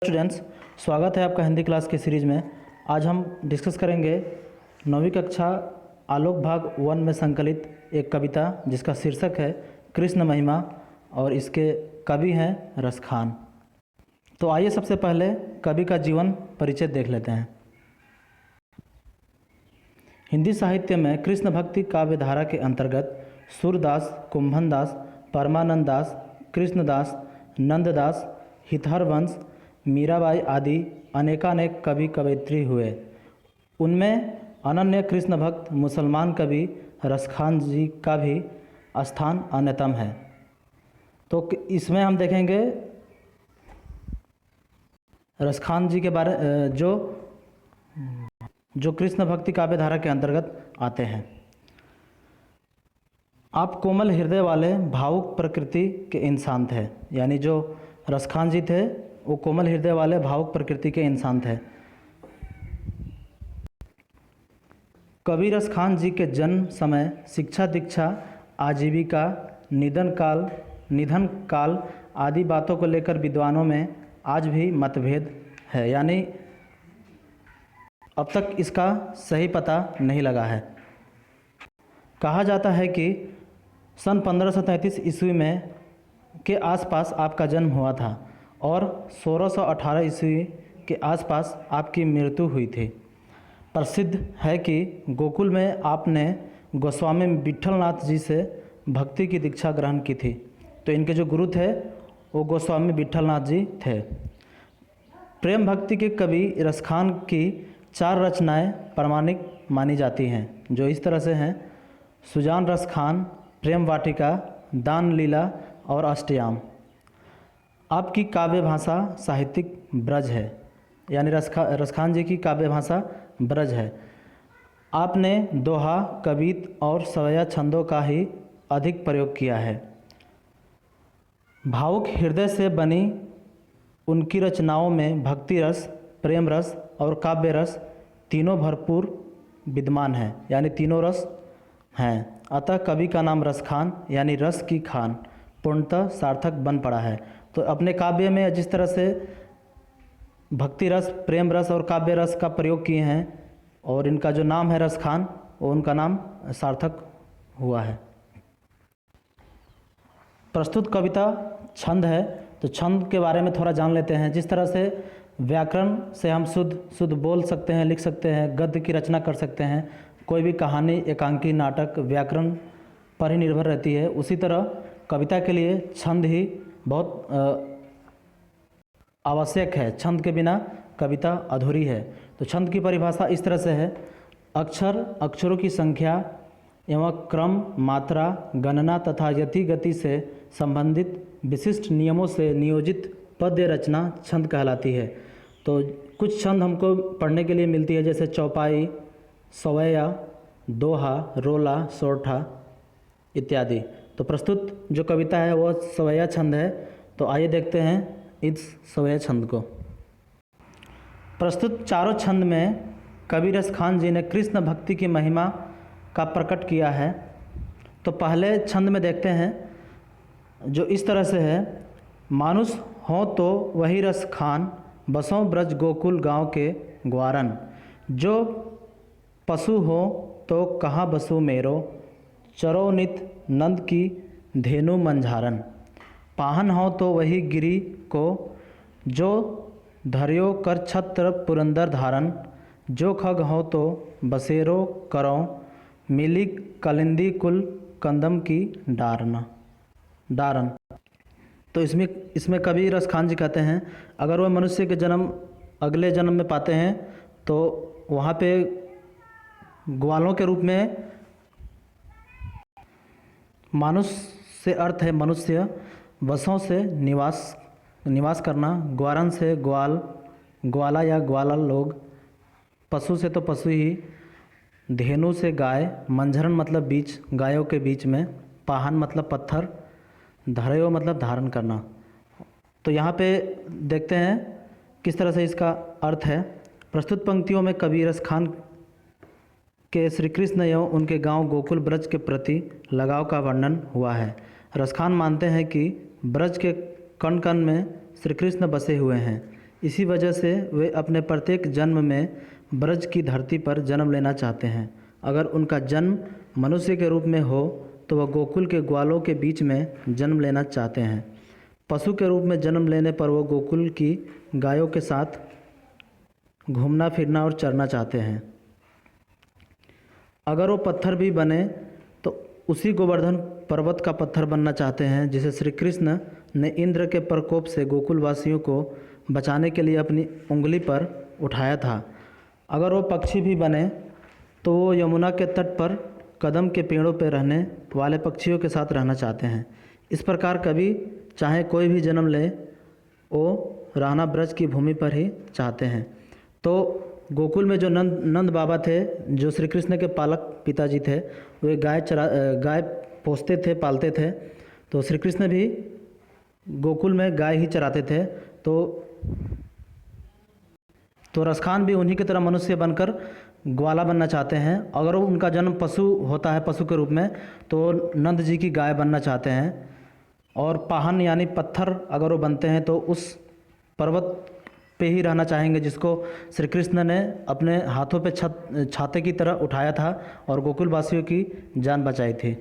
Students, स्वागत है आपका हिंदी क्लास की सीरीज़ में। आज हम डिस्कस करेंगे 9वीं कक्षा आलोक भाग 1 में संकलित एक कविता जिसका शीर्षक है कृष्ण महिमा और इसके कवि हैं रसखान। तो आइए सबसे पहले कवि का जीवन परिचय देख लेते हैं। हिंदी साहित्य में कृष्ण भक्ति काव्य धारा के अंतर्गत सूरदास, कुंभनदास, परमानंद दास, कृष्णदास, नंददास, हितहरवंश, मीराबाई आदि अनेकानेक कवि कवयित्री हुए। उनमें अनन्य कृष्ण भक्त मुसलमान कवि रसखान जी का भी स्थान अन्यतम है। तो इसमें हम देखेंगे रसखान जी के बारे जो कृष्ण भक्ति काव्य धारा के अंतर्गत आते हैं। आप कोमल हृदय वाले भावुक प्रकृति के इंसान थे, यानी जो रसखान जी थे वो कोमल हृदय वाले भावुक प्रकृति के इंसान थे। कवि रसखान जी के जन्म समय शिक्षा, दीक्षा, आजीविका, निधन काल आदि बातों को लेकर विद्वानों में आज भी मतभेद है, यानी अब तक इसका सही पता नहीं लगा है। कहा जाता है कि सन 1533 ईस्वी में के आसपास आपका जन्म हुआ था और 1618 ईस्वी के आसपास आपकी मृत्यु हुई थी। प्रसिद्ध है कि गोकुल में आपने गोस्वामी विट्ठलनाथ जी से भक्ति की दीक्षा ग्रहण की थी। तो इनके जो गुरु थे वो गोस्वामी विट्ठलनाथ जी थे। प्रेम भक्ति के कवि रसखान की 4 रचनाएं प्रामाणिक मानी जाती हैं, जो इस तरह से हैं: सुजान रसखान, प्रेम वाटिका, दान लीला और अष्टयाम। आपकी काव्य भाषा साहित्यिक ब्रज है, यानी रसखान जी की काव्य भाषा ब्रज है। आपने दोहा, कवित और सवैया छंदों का ही अधिक प्रयोग किया है। भावुक हृदय से बनी उनकी रचनाओं में भक्ति रस, प्रेम रस और काव्य रस तीनों भरपूर विद्यमान हैं, यानी तीनों रस हैं। अतः कवि का नाम रसखान यानी रस की खान पूर्णतः सार्थक बन पड़ा है। तो अपने काव्य में जिस तरह से भक्ति रस, प्रेम रस और काव्य रस का प्रयोग किए हैं और इनका जो नाम है रसखान, वो उनका नाम सार्थक हुआ है। प्रस्तुत कविता छंद है, तो छंद के बारे में थोड़ा जान लेते हैं। जिस तरह से व्याकरण से हम शुद्ध बोल सकते हैं, लिख सकते हैं, गद्य की रचना कर सकते हैं। कोई भी कहानी, एकांकी, नाटक व्याकरण पर ही निर्भर रहती है, उसी तरह कविता के लिए छंद ही बहुत आवश्यक है। छंद के बिना कविता अधूरी है। तो छंद की परिभाषा इस तरह से है: अक्षरों की संख्या एवं क्रम, मात्रा, गणना तथा यति गति से संबंधित विशिष्ट नियमों से नियोजित पद्य रचना छंद कहलाती है। तो कुछ छंद हमको पढ़ने के लिए मिलती है, जैसे चौपाई, सवैया, दोहा, रोला, सोरठा इत्यादि। तो प्रस्तुत जो कविता है वो सवैया छंद है। तो आइए देखते हैं इस सवैया छंद को। प्रस्तुत चारों छंद में कवि रसखान जी ने कृष्ण भक्ति की महिमा का प्रकट किया है। तो पहले छंद में देखते हैं, जो इस तरह से है: मानुष हो तो वही रसखान, बसों ब्रज गोकुल गांव के ग्वारन। जो पशु हो तो कहाँ बसु मेरो, चरो नित नंद की धेनु मंझारन। पाहन हो तो वही गिरी को, जो धर्यो कर छत्र पुरंदर धारन। जो खग हो तो बसेरो करो, मिली कलिंदी कुल कंदम की डारन। तो इसमें कवि रसखान जी कहते हैं, अगर वह मनुष्य के जन्म अगले जन्म में पाते हैं तो वहाँ पे ग्वालों के रूप में, मानुष से अर्थ है मनुष्य, वसों से निवास करना, ग्वारन से ग्वाल, ग्वाला या ग्वाला लोग, पशु से तो पशु ही, धेनु से गाय, मंझरन मतलब बीच, गायों के बीच में, पाहन मतलब पत्थर, धरयो मतलब धारण करना। तो यहाँ पे देखते हैं किस तरह से इसका अर्थ है। प्रस्तुत पंक्तियों में कवि रसखान के श्री कृष्ण एवं उनके गांव गोकुल ब्रज के प्रति लगाव का वर्णन हुआ है। रसखान मानते हैं कि ब्रज के कण कण में श्री कृष्ण बसे हुए हैं। इसी वजह से वे अपने प्रत्येक जन्म में ब्रज की धरती पर जन्म लेना चाहते हैं। अगर उनका जन्म मनुष्य के रूप में हो तो वह गोकुल के ग्वालों के बीच में जन्म लेना चाहते हैं। पशु के रूप में जन्म लेने पर वो गोकुल की गायों के साथ घूमना फिरना और चरना चाहते हैं। अगर वो पत्थर भी बने तो उसी गोवर्धन पर्वत का पत्थर बनना चाहते हैं जिसे श्री कृष्ण ने इंद्र के प्रकोप से गोकुल वासियों को बचाने के लिए अपनी उंगली पर उठाया था। अगर वो पक्षी भी बने तो वो यमुना के तट पर कदम के पेड़ों पर रहने वाले पक्षियों के साथ रहना चाहते हैं। इस प्रकार कभी चाहे कोई भी जन्म ले वो रहना ब्रज की भूमि पर ही चाहते हैं। तो गोकुल में जो नंद बाबा थे, जो श्री कृष्ण के पालक पिताजी थे, वे गाय पोसते थे, पालते थे। तो श्री कृष्ण भी गोकुल में गाय ही चराते थे। तो रसखान भी उन्हीं की तरह मनुष्य बनकर ग्वाला बनना चाहते हैं। अगर उनका जन्म पशु होता है, पशु के रूप में, तो नंद जी की गाय बनना चाहते हैं। और पाहन यानी पत्थर अगर वो बनते हैं तो उस पर्वत पे ही रहना चाहेंगे जिसको श्री कृष्ण ने अपने हाथों पे छाते की तरह उठाया था और गोकुल वासियों की जान बचाई थी।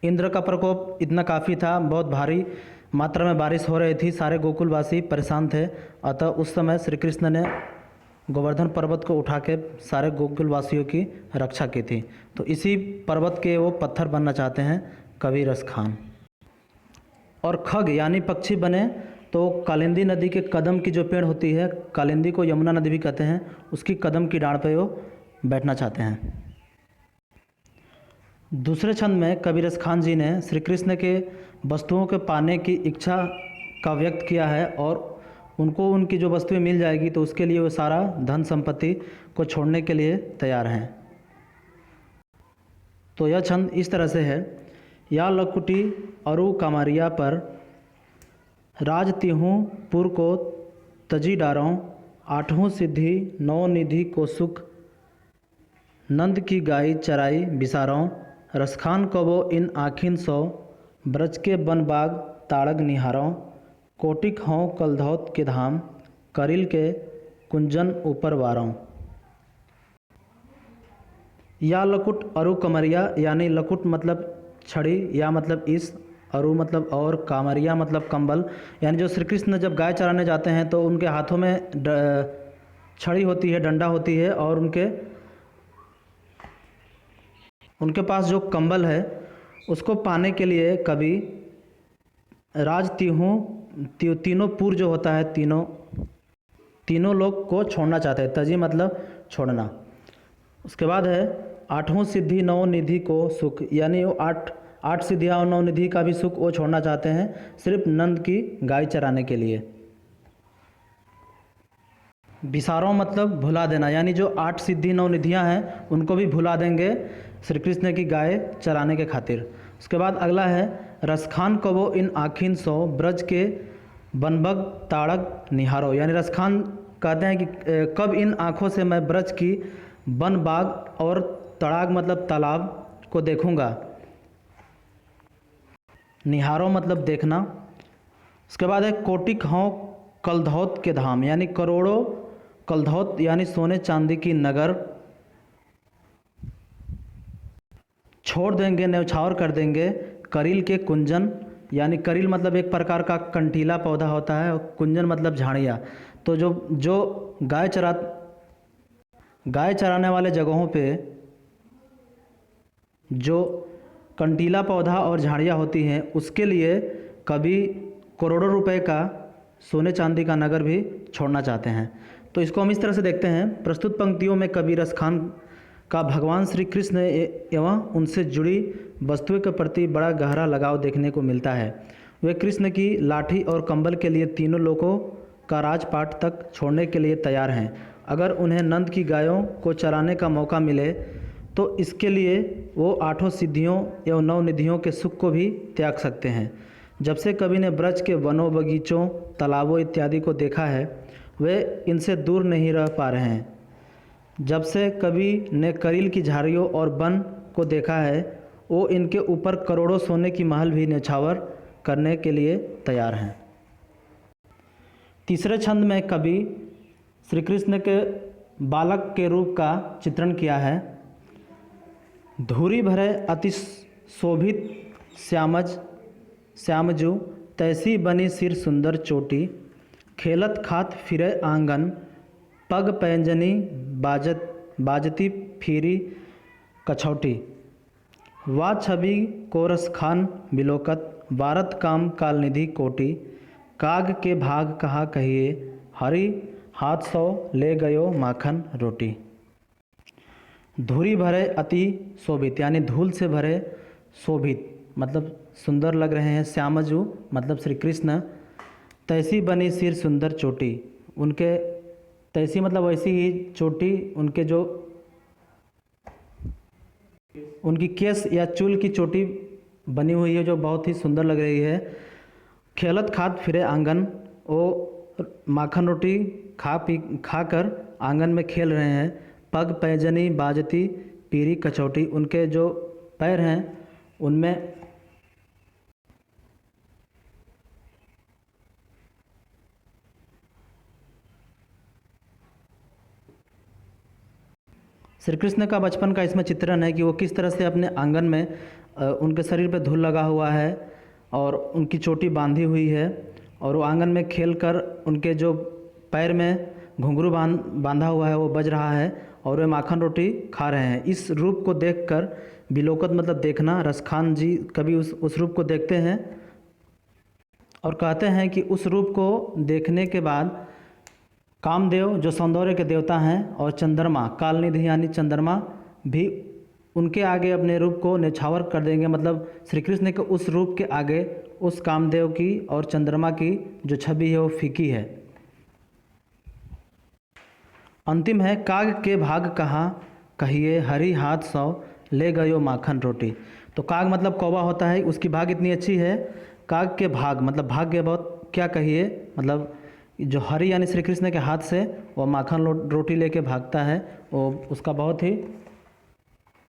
इंद्र का प्रकोप इतना काफ़ी था, बहुत भारी मात्रा में बारिश हो रही थी, सारे गोकुलवासी परेशान थे। अतः उस समय श्री कृष्ण ने गोवर्धन पर्वत को उठा के सारे गोकुलवासियों की रक्षा की थी। तो इसी पर्वत के वो पत्थर बनना चाहते हैं कबीर खान। और खग यानी पक्षी बने तो कालिंदी नदी के कदम की जो पेड़ होती है, कालिंदी को यमुना नदी भी कहते हैं, उसकी कदम की डाढ़ पे वो बैठना चाहते हैं। दूसरे छंद में कबीर खान जी ने श्री कृष्ण के वस्तुओं के पाने की इच्छा का व्यक्त किया है और उनको उनकी जो वस्तुएं मिल जाएगी तो उसके लिए वो सारा धन संपत्ति को छोड़ने के लिए तैयार हैं। तो यह छंद इस तरह से है। या लकुटी अरु कामरिया पर राज तिहूँ पुर को तजी डारों, आठों सिद्धि नौ निधि को सुख, नंद की गाय चराई बिसारों, रसखान कबो इन आखिन सौ, ब्रज के वन बाग ताड़ग निहारों, कोटिक हों कलधौत के धाम, करिल के कुंजन ऊपर वारों। या लकुट अरु कमरिया यानी लकुट मतलब छड़ी या मतलब इस, अरु मतलब और, कामरिया मतलब कंबल। यानी जो श्री कृष्ण जब गाय चराने जाते हैं तो उनके हाथों में छड़ी होती है, डंडा होती है और उनके पास जो कंबल है उसको पाने के लिए कभी राज तीनों पुर जो होता है, तीनों लोग को छोड़ना चाहते हैं। तजी मतलब छोड़ना। उसके बाद है आठों सिद्धि नौ निधि को सुख, यानी वो आठ सिद्धियाँ और नौ निधि का भी सुख वो छोड़ना चाहते हैं सिर्फ नंद की गाय चराने के लिए। बिसारों मतलब भुला देना, यानी जो 8 सिद्धि 9 निधियाँ हैं उनको भी भुला देंगे श्री कृष्ण की गाय चराने के खातिर। उसके बाद अगला है रसखान कबो इन आखिन सो, ब्रज के बनबग ताड़क निहारो, यानी रसखान कहते हैं कि कब इन आँखों से मैं ब्रज की वन बाग और तड़ाग मतलब तालाब को देखूंगा। निहारो मतलब देखना। उसके बाद है कोटिक हों कलधौत के धाम, यानी करोड़ों कलधौत यानी सोने चांदी की नगर छोड़ देंगे, न्यौछावर कर देंगे। करील के कुंजन, यानी करील मतलब एक प्रकार का कंटीला पौधा होता है और कुंजन मतलब झाड़ियाँ। तो जो गाय चराने वाले जगहों पे जो कंटीला पौधा और झाड़ियाँ होती हैं उसके लिए कभी करोड़ों रुपए का सोने चांदी का नगर भी छोड़ना चाहते हैं। तो इसको हम इस तरह से देखते हैं। प्रस्तुत पंक्तियों में कबीर खान का भगवान श्री कृष्ण एवं उनसे जुड़ी वस्तुओं के प्रति बड़ा गहरा लगाव देखने को मिलता है। वे कृष्ण की लाठी और कंबल के लिए तीनों लोगों का राजपाट तक छोड़ने के लिए तैयार हैं। अगर उन्हें नंद की गायों को चराने का मौका मिले तो इसके लिए वो 8 सिद्धियों एवं 9 निधियों के सुख को भी त्याग सकते हैं। जब से कवि ने ब्रज के वनों, बगीचों, तालाबों इत्यादि को देखा है वे इनसे दूर नहीं रह पा रहे हैं। जब से कवि ने करील की झाड़ियों और वन को देखा है वो इनके ऊपर करोड़ों सोने की महल भी न्यौछावर करने के लिए तैयार हैं। तीसरे छंद में कवि श्री कृष्ण के बालक के रूप का चित्रण किया है। धूरी भरे अति शोभित श्यामजू, तैसी बनी सिर सुंदर चोटी, खेलत खात फिरे आंगन, पग पैंजनी बाजती फिरी कछौटी। वा छवि कोरस खान बिलोकत, बारत काम काल निधि कोटि, काग के भाग कहा कहिए, हरि हाथ सौ ले गयो माखन रोटी। धूरी भरे अति शोभित यानी धूल से भरे शोभित मतलब सुंदर लग रहे हैं। श्यामजू मतलब श्री कृष्ण। तैसी बनी सिर सुंदर चोटी, उनके तैसी मतलब वैसी ही चोटी, उनके जो उनकी केस या चूल की चोटी बनी हुई है जो बहुत ही सुंदर लग रही है। खेलत खात फिरे आंगन, वो माखन रोटी खाकर आंगन में खेल रहे हैं। पग पैजनी बाजती पीरी कचौटी, उनके जो पैर हैं उनमें श्री कृष्ण का बचपन का इसमें चित्रण है कि वो किस तरह से अपने आंगन में उनके शरीर पे धूल लगा हुआ है और उनकी चोटी बांधी हुई है और वो आंगन में खेलकर उनके जो पैर में घुंघरू बांधा हुआ है वो बज रहा है और वे माखन रोटी खा रहे हैं। इस रूप को देखकर बिलोकत मतलब देखना, रसखान जी कभी उस रूप को देखते हैं और कहते हैं कि उस रूप को देखने के बाद कामदेव जो सौंदर्य के देवता हैं और चंद्रमा कालनिधि यानी चंद्रमा भी उनके आगे अपने रूप को न्यौछावर कर देंगे। मतलब श्री कृष्ण के उस रूप के आगे उस कामदेव की और चंद्रमा की जो छवि है वो फीकी है। अंतिम है काग के भाग कहा कहिए, हरि हाथ सौ ले गयो माखन रोटी। तो काग मतलब कौवा होता है, उसकी भाग इतनी अच्छी है। काग के भाग मतलब भाग्य बहुत क्या कहिए, मतलब जो हरि यानी श्री कृष्ण के हाथ से वो माखन रोटी लेके भागता है, वो उसका बहुत ही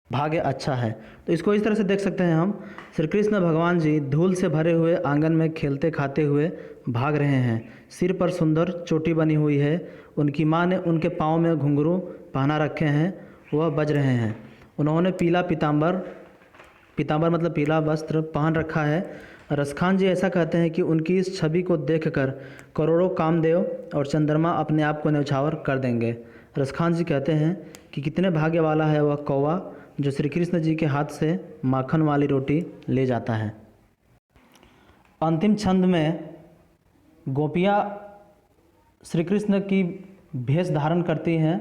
भाग्य अच्छा है। तो इसको इस तरह से देख सकते हैं हम, श्री कृष्ण भगवान जी धूल से भरे हुए आंगन में खेलते खाते हुए भाग रहे हैं। सिर पर सुंदर चोटी बनी हुई है, उनकी माँ ने उनके पाँव में घुंघरू पहना रखे हैं, वह बज रहे हैं। उन्होंने पीला पीताम्बर मतलब पीला वस्त्र पहन रखा है। रसखान जी ऐसा कहते हैं कि उनकी इस छवि को देखकर करोड़ों कामदेव और चंद्रमा अपने आप को न्यौछावर कर देंगे। रसखान जी कहते हैं कि कितने भाग्य वाला है वह कौवा जो श्री कृष्ण जी के हाथ से माखन वाली रोटी ले जाता है। अंतिम छंद में गोपियाँ श्री कृष्ण की भेष धारण करती हैं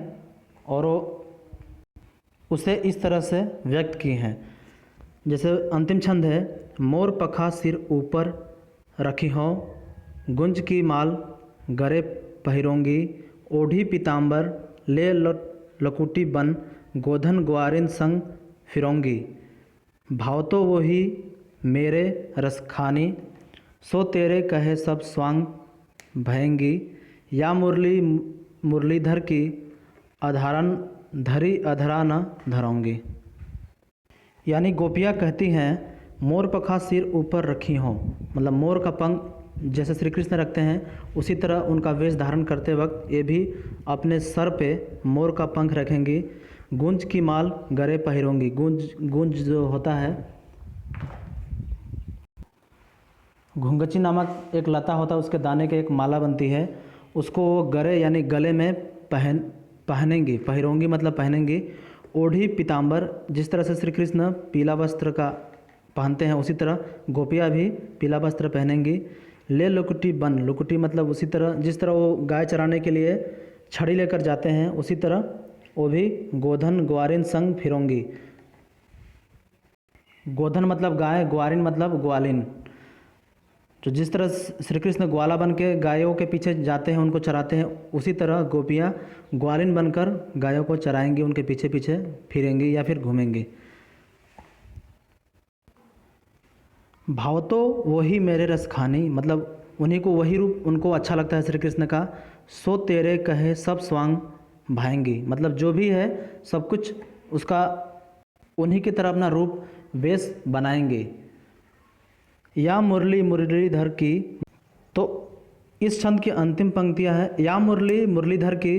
और वो उसे इस तरह से व्यक्त की हैं। जैसे अंतिम छंद है, मोर पखा सिर ऊपर रखी हो, गुंज की माल गरे पहिरोंगी, ओढ़ी पीताम्बर ले लकुटी बन, गोधन ग्वारिन संग फिरोंगी। भाव तो वही मेरे रसखानी, सो तेरे कहे सब स्वांग भयंगी। या मुरलीधर की अधारन धरी अधरा न धरोंगी। यानी गोपियाँ कहती हैं मोर पखा सिर ऊपर रखी हों, मतलब मोर का पंख जैसे श्री कृष्ण रखते हैं उसी तरह उनका वेश धारण करते वक्त ये भी अपने सर पे मोर का पंख रखेंगी। गूंज की माल गरे पहिरोंगी, गूंज जो होता है, घुंगची नामक एक लता होता है, उसके दाने के एक माला बनती है, उसको वो गरे यानी गले में पहनेंगी, पहिरोंगी मतलब पहनेंगी। ओढ़ी पीताम्बर, जिस तरह से श्री कृष्ण पीला वस्त्र का पहनते हैं उसी तरह गोपियाँ भी पीला वस्त्र पहनेंगी। ले लुकुटी बन, लुकुटी मतलब उसी तरह जिस तरह वो गाय चराने के लिए छड़ी लेकर जाते हैं उसी तरह वो भी गोधन ग्वारिन संग फिरोंगी। गोधन मतलब गाय, ग्वारिन मतलब ग्वालिन। तो जिस तरह श्री कृष्ण ग्वाला बन के गायों के पीछे जाते हैं उनको चराते हैं, उसी तरह गोपियाँ ग्वालिन बनकर गायों को चराएंगी, उनके पीछे पीछे फिरेंगी या फिर घूमेंगी। भाव तो वही मेरे रसखानी, मतलब उन्हीं को वही रूप उनको अच्छा लगता है श्री कृष्ण का। सो तेरे कहे सब स्वांग भाएंगी, मतलब जो भी है सब कुछ उसका उन्हीं की तरह अपना रूप वेश बनाएंगे। या मुरलीधर की, तो इस छंद की अंतिम पंक्तियां हैं, या मुरली मुरलीधर की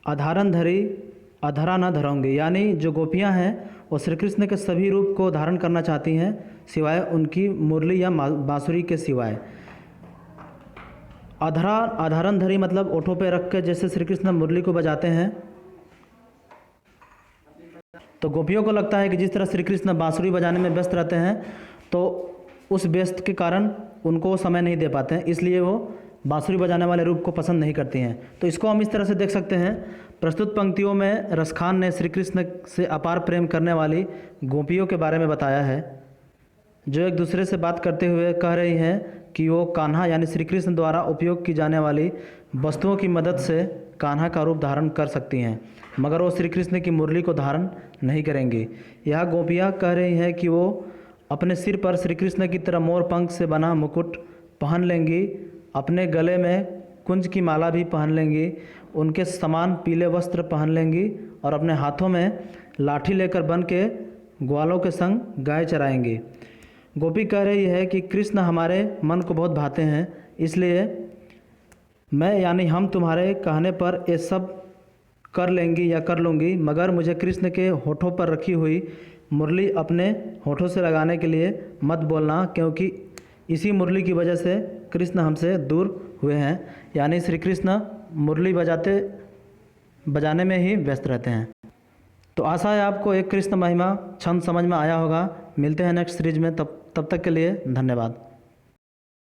अधारन धरी अधरा न धरोंगे, यानी जो गोपियां हैं वो श्री कृष्ण के सभी रूप को धारण करना चाहती हैं सिवाय उनकी मुरली या बांसुरी के सिवाय। अधारन धरी मतलब ओठों पे रख के जैसे श्री कृष्ण मुरली को बजाते हैं, तो गोपियों को लगता है कि जिस तरह श्री कृष्ण बांसुरी बजाने में व्यस्त रहते हैं तो उस व्यस्त के कारण उनको वो समय नहीं दे पाते हैं, इसलिए वो बांसुरी बजाने वाले रूप को पसंद नहीं करती हैं। तो इसको हम इस तरह से देख सकते हैं, प्रस्तुत पंक्तियों में रसखान ने श्री कृष्ण से अपार प्रेम करने वाली गोपियों के बारे में बताया है, जो एक दूसरे से बात करते हुए कह रही हैं कि वो कान्हा यानी श्री कृष्ण द्वारा उपयोग की जाने वाली वस्तुओं की मदद से कान्हा का रूप धारण कर सकती हैं, मगर वो श्री कृष्ण की मुरली को धारण नहीं करेंगी। यह गोपियाँ कह रही हैं कि वो अपने सिर पर श्री कृष्ण की तरह मोर पंख से बना मुकुट पहन लेंगी, अपने गले में कुंज की माला भी पहन लेंगी, उनके समान पीले वस्त्र पहन लेंगी और अपने हाथों में लाठी लेकर बन के ग्वालों के संग गाय चराएंगी। गोपी कह रही है कि कृष्ण हमारे मन को बहुत भाते हैं, इसलिए मैं यानी हम तुम्हारे कहने पर ये सब कर लेंगी या कर लूँगी, मगर मुझे कृष्ण के होठों पर रखी हुई मुरली अपने होठों से लगाने के लिए मत बोलना, क्योंकि इसी मुरली की वजह से कृष्ण हमसे दूर हुए हैं। यानी श्री कृष्ण मुरली बजाने में ही व्यस्त रहते हैं। तो आशा है आपको एक कृष्ण महिमा छंद समझ में आया होगा। मिलते हैं नेक्स्ट सीरीज में, तब तक के लिए धन्यवाद।